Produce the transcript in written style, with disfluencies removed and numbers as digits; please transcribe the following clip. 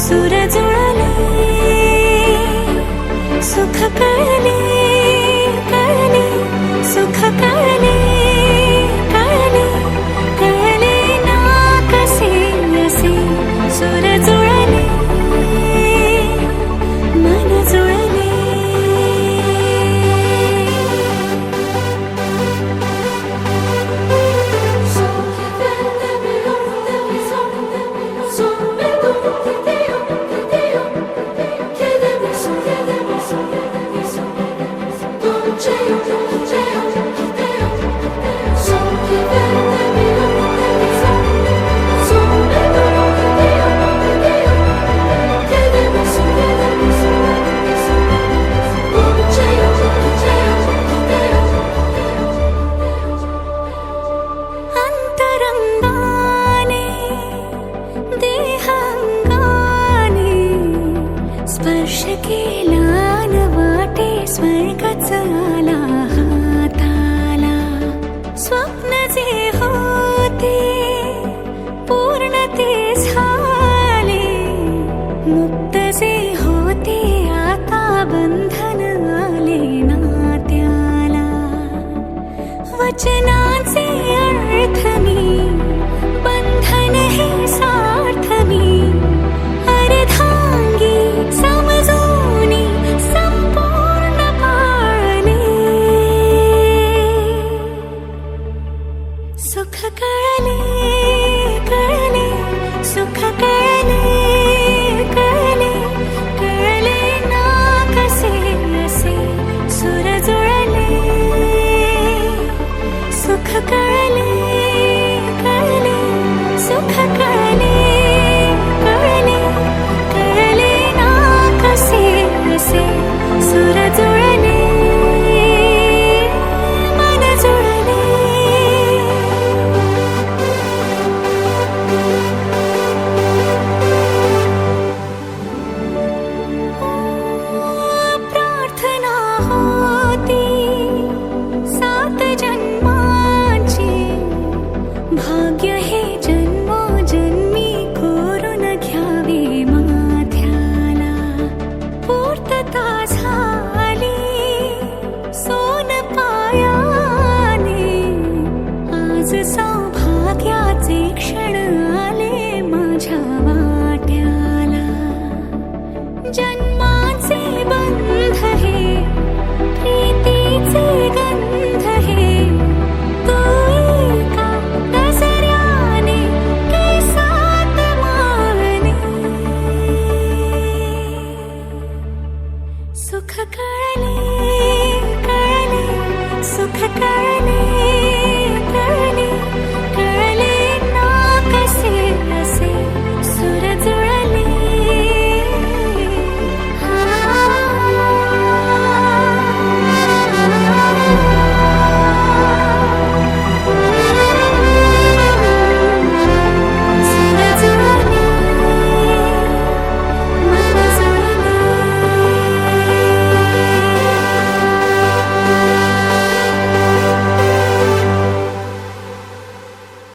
सूर जुळले सुख कळले कळले सुख कळले कळले कळले ना कसे असे सूर जुळले मन जुळले स्पर्श केला न वाटे स्वर्गच आला हाताला स्वप्न जे होते पूर्ण ते झाले मुक्त जे होते आता बंधन आले नात्याला वचनाचे अर्थ मी बंधन हे सार्थ मी अर्धांगी समजूनी संपूर्ण पाळले सुख कळले कळले सुख कळले कळले कळले ना कसे असे सूर जुळले सुख कळले कळले सुख कळले कळले कळले ना कसे असे सूर जुळले मन जुळले प्रार्थना होती 7 जन्माची भाग्य हे जन्मोजन्मी कोरून घ्यावे माथ्याला पूर्तता झाली सोन पायाने आज सौभाग्याचे क्षण